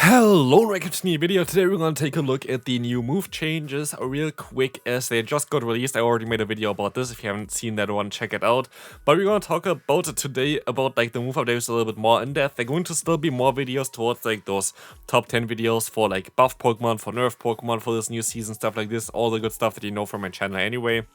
Hello, welcome to the new video. Today we're going to take a look at the new move changes real quick as they just got released. I already made a video about this. If you haven't seen that one, check it out. But we're going to talk about it today, about like the move updates a little bit more in depth. They're going to still be more videos towards like those top 10 videos for like buff Pokemon, for nerf Pokemon, for this new season, stuff like this. All the good stuff that you know from my channel anyway.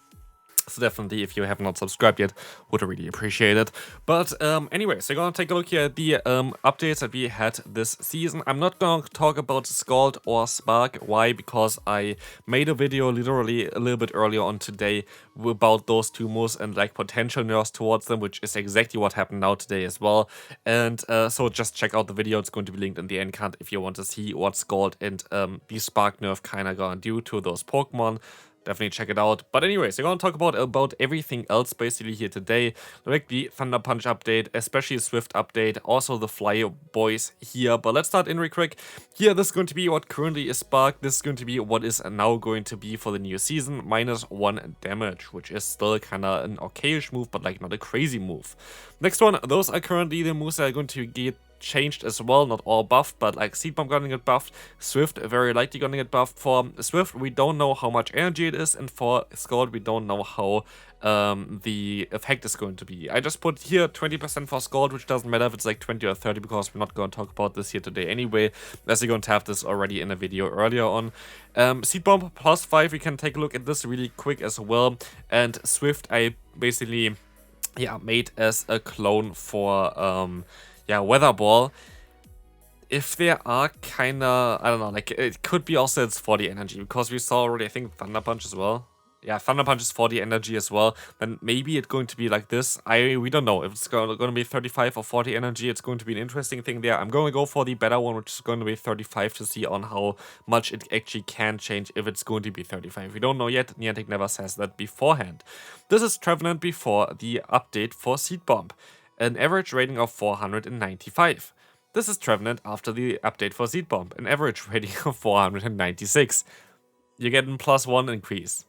So definitely, if you have not subscribed yet, would really appreciate it. But anyway, so we're gonna take a look here at the updates that we had this season. I'm not gonna talk about Scald or Spark. Why? Because I made a video literally a little bit earlier on today about those two moves and like potential nerfs towards them, which is exactly what happened now today as well. And so just check out the video. It's going to be linked in the end card if you want to see what Scald and the Spark nerf kind of gonna do to those Pokemon. Definitely check it out. But anyways, we're going to talk about everything else basically here today. Like the Thunder Punch update, especially Swift update, also the Fly Boys here. But let's start in real quick. Here, this is going to be what currently is Spark. This is going to be what is now going to be for the new season. -1 damage, which is still kind of an okayish move, but like not a crazy move. Next one, those are currently the moves that are going to get changed as well, not all buffed, but like Seed Bomb gonna get buffed, Swift very likely gonna get buffed. For Swift we don't know how much energy it is, and for Scald we don't know how the effect is going to be. I just put here 20% for Scald, which doesn't matter if it's like 20 or 30 because we're not going to talk about this here today anyway, as we're going to have this already in a video earlier on. Seed Bomb +5, we can take a look at this really quick as well, and Swift I basically made as a clone for Weather Ball. If there are kinda, I don't know, like it could be also it's 40 energy, because we saw already, I think, Thunder Punch as well. Yeah, Thunder Punch is 40 energy as well. Then maybe it's going to be like this. We don't know if it's going to be 35 or 40 energy. It's going to be an interesting thing there. I'm going to go for the better one, which is going to be 35, to see on how much it actually can change if it's going to be 35. We don't know yet. Niantic never says that beforehand. This is Trevenant before the update for Seed Bomb. An average rating of 495. This is Trevenant after the update for Seed Bomb, an average rating of 496. You get a +1 increase.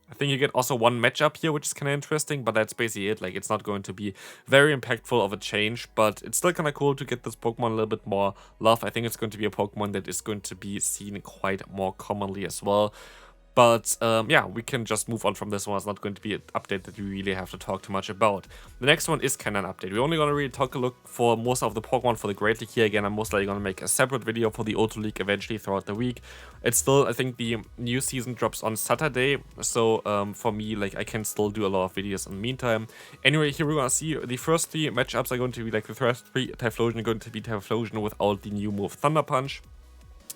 I think you get also one matchup here, which is kind of interesting, but that's basically it. Like, it's not going to be very impactful of a change, but it's still kind of cool to get this Pokemon a little bit more love. I think it's going to be a Pokemon that is going to be seen quite more commonly as well. But yeah, we can just move on from this one. It's not going to be an update that we really have to talk too much about. The next one is kind of an update. We're only going to really take a look for most of the Pokemon for the Great League here. Again, I'm most likely going to make a separate video for the Auto League eventually throughout the week. It's still, I think the new season drops on Saturday. So for me, like, I can still do a lot of videos in the meantime. Anyway, here we're going to see the first 3 matchups are going to be like the first 3 Typhlosion are going to be Typhlosion without the new move Thunder Punch.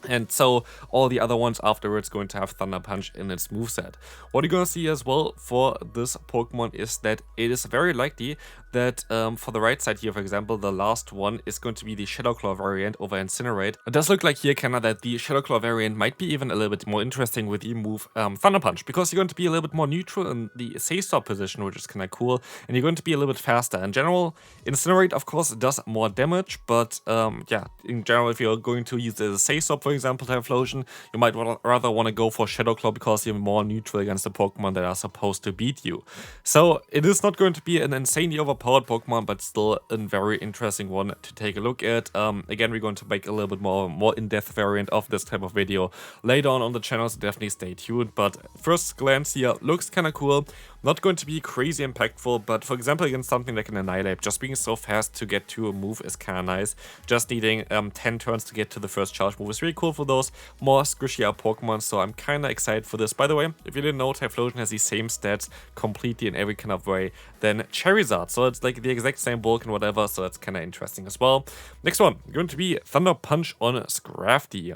And so all the other ones afterwards going to have Thunder Punch in its moveset. What you're going to see as well for this Pokemon is that it is very likely that for the right side here, for example, the last one is going to be the Shadow Claw variant over Incinerate. It does look like here kinda that the Shadow Claw variant might be even a little bit more interesting with the move Thunder Punch, because you're going to be a little bit more neutral in the Say-Stop position, which is kind of cool, and you're going to be a little bit faster. In general, Incinerate, of course, does more damage, but yeah, in general, if you're going to use the Say-Stop, for example, Typhlosion, you might rather want to go for Shadow Claw because you're more neutral against the Pokemon that are supposed to beat you. So it is not going to be an insanely overpowered Pokemon, but still a very interesting one to take a look at. Again, we're going to make a little bit more in-depth variant of this type of video later on the channel, so definitely stay tuned. But first glance here, looks kind of cool. Not going to be crazy impactful, but for example, against something like an Annihilate, just being so fast to get to a move is kind of nice. Just needing 10 turns to get to the first charge move is really cool for those more squishier Pokemon, so I'm kind of excited for this. By the way, if you didn't know, Typhlosion has the same stats completely in every kind of way than Charizard, so it's like the exact same bulk and whatever, so that's kind of interesting as well. Next one, going to be Thunder Punch on Scrafty.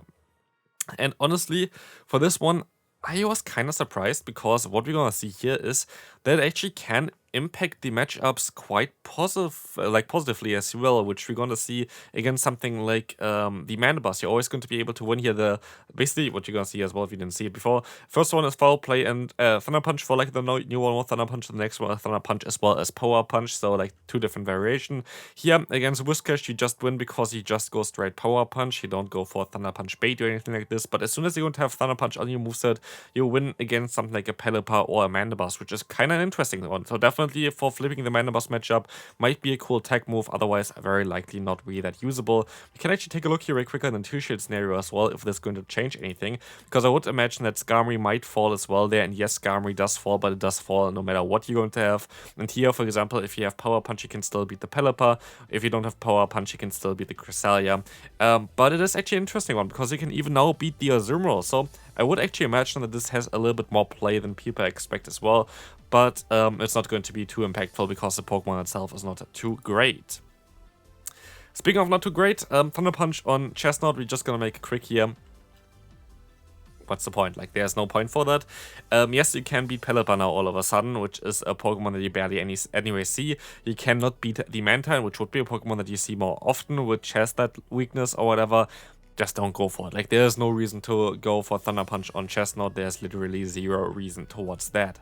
And honestly, for this one, I was kind of surprised, because what we're gonna see here is that it actually can impact the matchups quite positively as well, which we're gonna see against something like the Mandibuzz. You're always going to be able to win here. Basically what you're gonna see as well, if you didn't see it before. First one is Foul Play and Thunder Punch for like the new one with Thunder Punch. The next one Thunder Punch as well as Power Punch, so like 2 different variations. Here against Whiscash, you just win because you just go straight Power Punch. You don't go for Thunder Punch bait or anything like this. But as soon as you're going to have Thunder Punch on your moveset, you win against something like a Pelipper or a Mandibuzz, which is kind of an interesting one. So definitely definitely for flipping the mana boss matchup might be a cool tech move, otherwise very likely not really that usable. We can actually take a look here real quick on the 2-shield scenario as well, if this is going to change anything, because I would imagine that Skarmory might fall as well there, and yes, Skarmory does fall, but it does fall no matter what you're going to have. And here, for example, if you have Power Punch, you can still beat the Pelipper. If you don't have Power Punch, you can still beat the Cresselia. But it is actually an interesting one, because you can even now beat the Azumarill, so I would actually imagine that this has a little bit more play than people expect as well, but it's not going to be too impactful because the Pokemon itself is not too great. Speaking of not too great, Thunder Punch on Chestnut, we're just gonna make a quick here. What's the point? Like, there's no point for that. Yes, you can beat Pelipper now all of a sudden, which is a Pokemon that you barely anyway see. You cannot beat the Mantine, which would be a Pokemon that you see more often, which has that weakness or whatever. Just don't go for it. Like, there's no reason to go for Thunder Punch on Chestnut. There's literally zero reason towards that.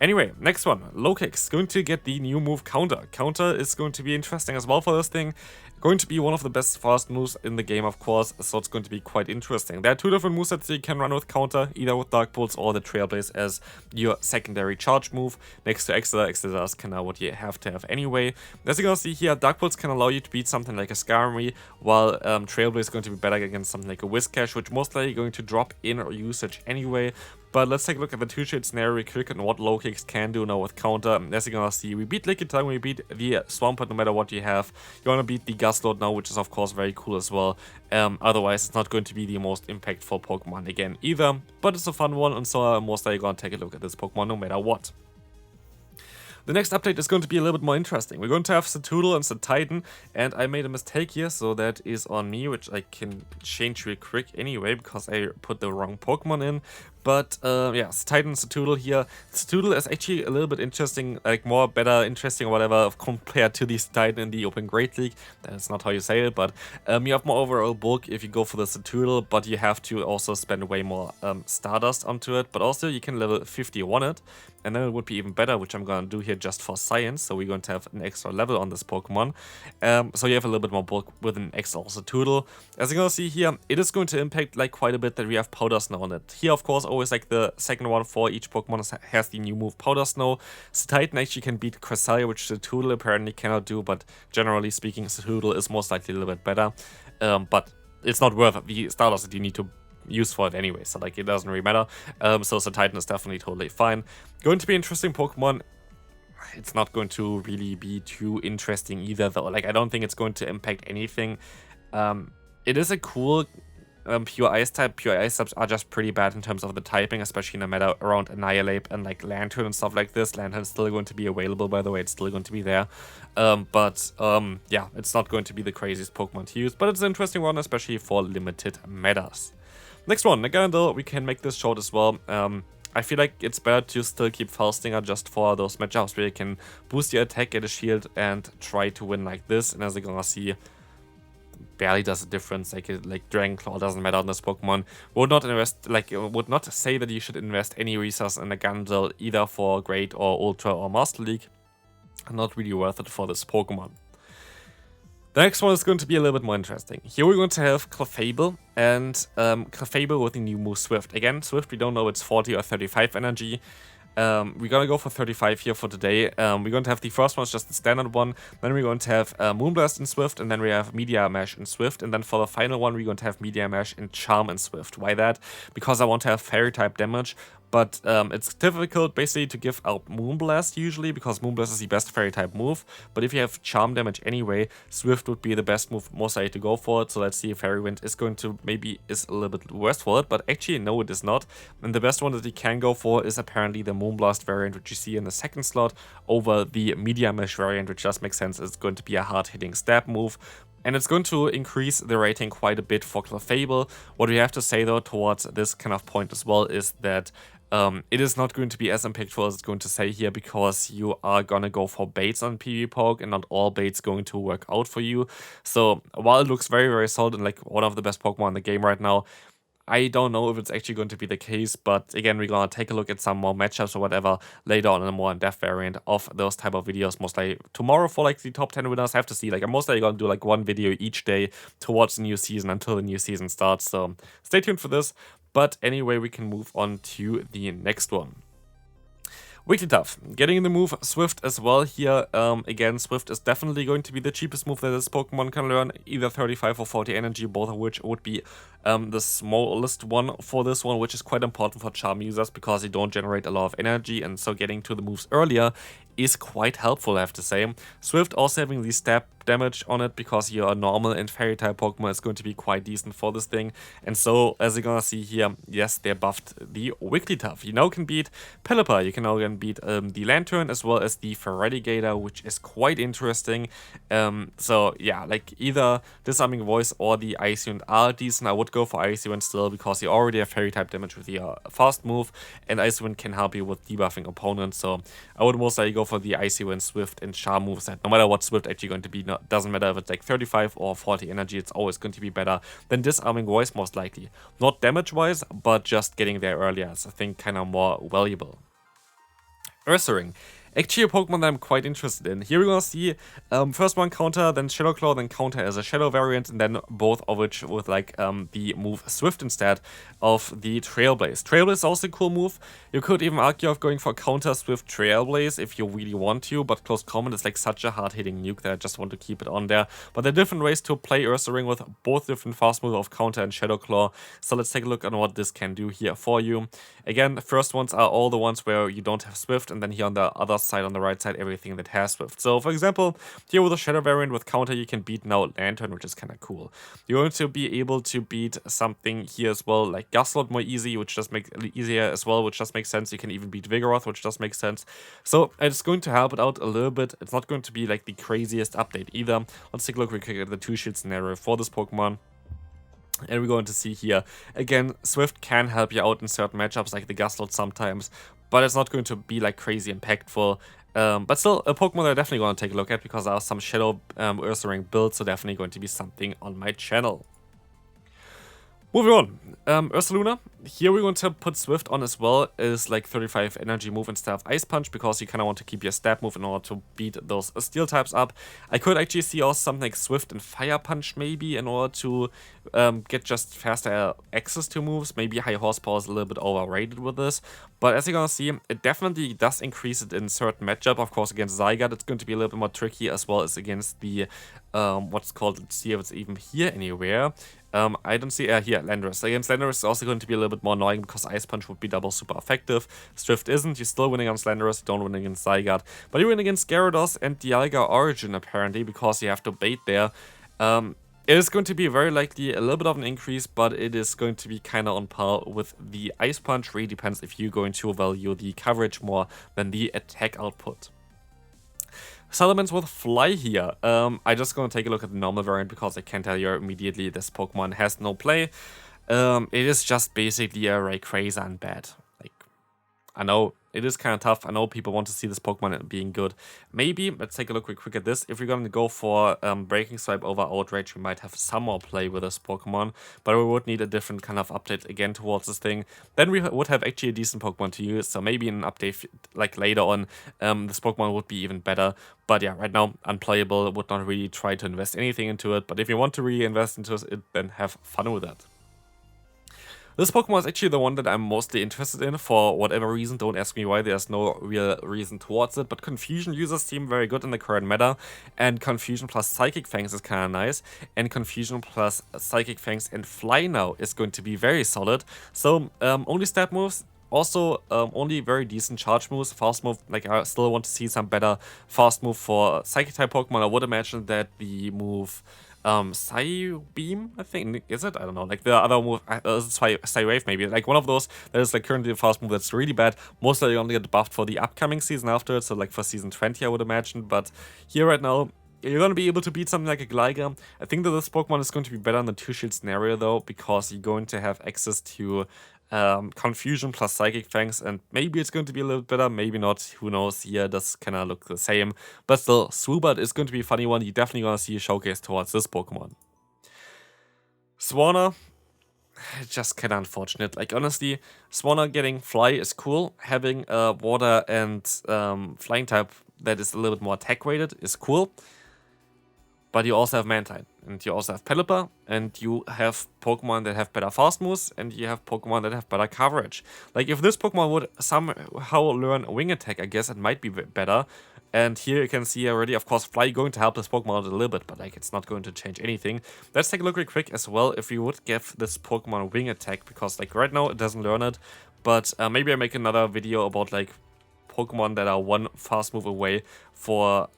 Anyway, next one, Lokix, going to get the new move Counter. Counter is going to be interesting as well for this thing. Going to be one of the best fast moves in the game, of course, so it's going to be quite interesting. There are two different movesets that you can run with Counter, either with Dark Pulse or the Trailblaze as your secondary charge move. Next to Excellor, Excellor is kind of what you have to have anyway. As you can see here, Dark Pulse can allow you to beat something like a Skarmory, while Trailblaze is going to be better against something like a Whiscash, which most likely going to drop in usage anyway. But let's take a look at the 2-shade scenario real quick and what Lokix can do now with Counter. As you're gonna see, we beat Lickitung, we beat the Swampert no matter what you have. You're gonna beat the Gastrodon now, which is of course very cool as well. Otherwise, it's not going to be the most impactful Pokemon again either. But it's a fun one, and so I'm most likely gonna take a look at this Pokemon no matter what. The next update is going to be a little bit more interesting. We're going to have Satoodle and Satitan, and I made a mistake here, so that is on me, which I can change real quick anyway, because I put the wrong Pokemon in. But yeah, Titan Satoodle here. Satoodle is actually a little bit interesting, like more better, interesting or whatever compared to the Titan in the Open Great League. That's not how you say it, but you have more overall bulk if you go for the Satoodle, but you have to also spend way more Stardust onto it. But also you can level 51 it, and then it would be even better, which I'm going to do here just for science. So we're going to have an extra level on this Pokemon. So you have a little bit more bulk with an extra Satoodle. As you're going to see here, it is going to impact like quite a bit that we have Powder Snow on it. Here, of course, always like the second one for each Pokemon has the new move Powder Snow. Titan actually can beat Cresselia, which Satoodle apparently cannot do, but generally speaking, Satoodle is most likely a little bit better. But it's not worth the Stardust that you need to use for it anyway, so like it doesn't really matter. So Titan is definitely totally fine. Going to be interesting Pokemon. It's not going to really be too interesting either, though. Like, I don't think it's going to impact anything. It is a cool pure ice type. Pure ice types are just pretty bad in terms of the typing, especially in a meta around Annihilate and like Lantern and stuff like this. Lantern's still going to be available, by the way. It's still going to be there. Yeah, it's not going to be the craziest Pokemon to use, but it's an interesting one, especially for limited metas. Next one, Naganadel. We can make this short as well. I feel like it's better to still keep Falstinger just for those matchups where you can boost your attack, get a shield, and try to win like this. And as you're gonna see, barely does a difference. Like Dragon Claw doesn't matter on this Pokemon. Would not say that you should invest any resources in Naganadel either for Great or Ultra or Master League. Not really worth it for this Pokemon. The next one is going to be a little bit more interesting. Here we're going to have Clefable, and Clefable with the new move Swift. Again, Swift, we don't know if it's 40 or 35 energy. We're gonna go for 35 here for today. We're going to have the first one, is just the standard one. Then we're going to have Moonblast in Swift, and then we have Media Mash in Swift. And then for the final one, we're going to have Media Mash and Charm in Swift. Why that? Because I want to have Fairy type damage. But it's difficult basically to give out Moonblast usually, because Moonblast is the best Fairy type move. But if you have Charm damage anyway, Swift would be the best move most likely to go for it. So let's see if Fairy Wind is going to is a little bit worse for it. But actually, no, it is not. And the best one that you can go for is apparently the Moonblast variant, which you see in the second slot, over the Media Mesh variant, which just makes sense. It's going to be a hard-hitting stab move. And it's going to increase the rating quite a bit for Clefable. What we have to say though towards this kind of point as well is that it is not going to be as impactful as it's going to say here, because you are gonna go for baits on PvPoke and not all baits going to work out for you. So while it looks very, very solid and like one of the best Pokemon in the game right now, I don't know if it's actually going to be the case. But again, we're gonna take a look at some more matchups or whatever later on in a more in-depth variant of those type of videos, most likely tomorrow for like the top 10 winners. I have to see, like I'm most likely gonna do like one video each day towards the new season until the new season starts, so stay tuned for this. But anyway, we can move on to the next one. Wigglytuff, getting the move Swift as well here. Again, Swift is definitely going to be the cheapest move that this Pokemon can learn, either 35 or 40 energy, both of which would be the smallest one for this one, which is quite important for Charm users because you don't generate a lot of energy, and so getting to the moves earlier is quite helpful, I have to say. Swift also having the stab damage on it because your normal and fairy type Pokemon is going to be quite decent for this thing. And so, as you're gonna see here, yes, they buffed the Wigglytuff. You now can beat Pelipper, you can now beat the Lantern as well as the Feraligatr, which is quite interesting. So yeah, like either Disarming Voice or the Icy Wind are decent. I would go for Icy Wind still because you already have fairy type damage with your fast move, and Icy Wind can help you with debuffing opponents. So I would most likely go for the Icy Wind, Swift, and Charm moveset. No matter what Swift actually going to be, doesn't matter if it's like 35 or 40 energy, it's always going to be better than Disarming Voice most likely. Not damage-wise, but just getting there earlier is, I think, kind of more valuable. Ursaring. Actually a Pokemon that I'm quite interested in. Here we're gonna see first one counter, then Shadow Claw, then counter as a Shadow variant, and then both of which with like the move Swift instead of the Trailblaze. Trailblaze is also a cool move. You could even argue of going for counter Swift Trailblaze if you really want to, but Close Combat is like such a hard-hitting nuke that I just want to keep it on there. But there are different ways to play Ursaring with both different fast moves of counter and Shadow Claw. So let's take a look on what this can do here for you. Again, the first ones are all the ones where you don't have Swift, and then here on the other side, on the right side, everything that has Swift. So for example, here with a Shadow variant with counter, you can beat now Lantern, which is kind of cool. You're going to be able to beat something here as well, like Gastrodon more easy, which does make it easier as well, which does make sense. You can even beat Vigoroth, which does make sense. So it's going to help it out a little bit. It's not going to be like the craziest update either. Let's take a look real quick at the 2-shield scenario for this Pokemon. And we're going to see here, again, Swift can help you out in certain matchups like the Gastrodon sometimes, but it's not going to be like crazy impactful. But still, a Pokemon that I'm definitely going to take a look at because there are some Shadow Ursaring builds, so definitely going to be something on my channel. Moving on, Ursaluna, here we're going to put Swift on as well as like 35 energy move instead of Ice Punch because you kind of want to keep your stab move in order to beat those steel types up. I could actually see also something like Swift and Fire Punch maybe in order to get just faster access to moves. Maybe High Horsepower is a little bit overrated with this, but as you're going to see, it definitely does increase it in certain matchup. Of course, against Zygarde, it's going to be a little bit more tricky as well as against the, what's called, let's see if it's even here anywhere. I don't see, here, Landorus. Against Landorus is also going to be a little bit more annoying because Ice Punch would be double super effective. Swift isn't, you still win against Landorus, you don't win against Zygarde. But you win against Gyarados and Dialga Origin apparently because you have to bait there. It is going to be very likely a little bit of an increase, but it is going to be kind of on par with the Ice Punch. Really depends if you're going to value the coverage more than the attack output. Salamence with Fly here. I just gonna take a look at the normal variant because I can tell you immediately this Pokemon has no play. It is just basically a Rayquaza and bad. Like, I know it is kind of tough. I know people want to see this Pokemon being good. Maybe, let's take a look real quick at this. If we're going to go for Breaking Swipe over Outrage, we might have some more play with this Pokemon. But we would need a different kind of update again towards this thing. Then we would have actually a decent Pokemon to use. So maybe in an update like later on, this Pokemon would be even better. But yeah, right now, unplayable. Would not really try to invest anything into it. But if you want to really invest into it, then have fun with that. This Pokemon is actually the one that I'm mostly interested in for whatever reason. Don't ask me why, there's no real reason towards it. But Confusion users seem very good in the current meta. And Confusion plus Psychic Fangs is kind of nice. And Confusion plus Psychic Fangs and Fly now is going to be very solid. So only stat moves. Also, only very decent charge moves. Fast move, like I still want to see some better fast move for Psychic type Pokemon. I would imagine that the move Psybeam, I think, is it? I don't know, like the other move, Psywave maybe, like one of those that is like currently a fast move that's really bad. Most likely only get buffed for the upcoming season afterwards, so like for season 20 I would imagine, but here right now, you're going to be able to beat something like a Gligar. I think that this Pokemon is going to be better in the 2-shield scenario though, because you're going to have access to Confusion plus Psychic Fangs, and maybe it's going to be a little bit better, maybe not, who knows. Here does kind of look the same, but still, Swoobat is going to be a funny one. You're definitely going to see a showcase towards this Pokemon. Swanna, just kind of unfortunate. Like honestly, Swanna getting Fly is cool. Having a Water and Flying type that is a little bit more attack weighted is cool. But you also have Mantine. And you also have Pelipper, and you have Pokemon that have better fast moves, and you have Pokemon that have better coverage. Like, if this Pokemon would somehow learn Wing Attack, I guess it might be better. And here you can see already, of course, Fly going to help this Pokemon out a little bit, but like, it's not going to change anything. Let's take a look real quick as well if we would give this Pokemon Wing Attack, because like right now it doesn't learn it. But maybe I make another video about like Pokemon that are one fast move away for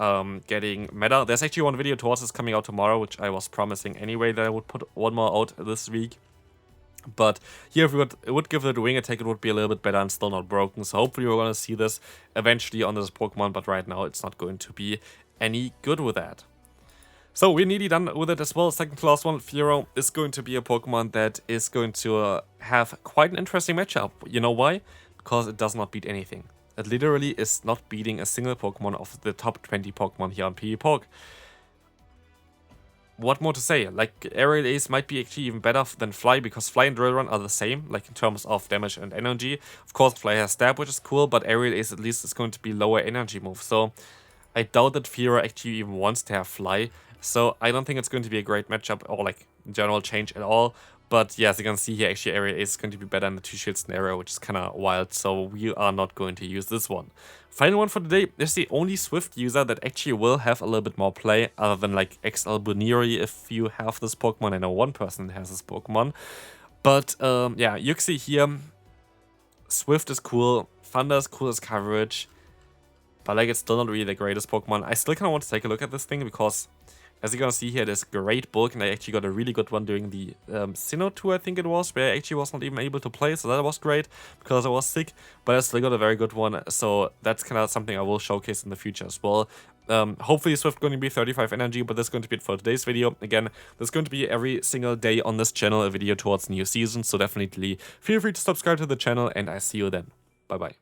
getting meta. There's actually one video towards this coming out tomorrow, which I was promising anyway that I would put one more out this week. But here, if we would give it a Wing Attack, it would be a little bit better and still not broken. So hopefully we're going to see this eventually on this Pokemon, but right now it's not going to be any good with that. So we're nearly done with it as well. Second to last one, Fearow is going to be a Pokemon that is going to have quite an interesting matchup. You know why? Because it does not beat anything. It literally is not beating a single Pokemon of the top 20 Pokemon here on PvPoke. What more to say? Like, Aerial Ace might be actually even better than Fly, because Fly and Drill Run are the same, like in terms of damage and energy. Of course, Fly has Stab, which is cool, but Aerial Ace at least is going to be lower energy move. So I doubt that Fearow actually even wants to have Fly. So I don't think it's going to be a great matchup or like general change at all. But yeah, as you can see here, actually Aerial Ace is going to be better in the 2-shield scenario, which is kind of wild. So we are not going to use this one. Final one for today is the only Swift user that actually will have a little bit more play, other than like XL Broguiere if you have this Pokemon. I know one person that has this Pokemon. But yeah, Yuxi here, Swift is cool, Thunder is cool as coverage. But like, it's still not really the greatest Pokemon. I still kind of want to take a look at this thing, because as you're gonna see here, there's great bulk, and I actually got a really good one during the Sinnoh tour, I think it was, where I actually was not even able to play, so that was great, because I was sick, but I still got a very good one, so that's kind of something I will showcase in the future as well. Hopefully Swift going to be 35 energy, but that's going to be it for today's video. Again, there's going to be every single day on this channel a video towards new season, so definitely feel free to subscribe to the channel, and I see you then. Bye bye.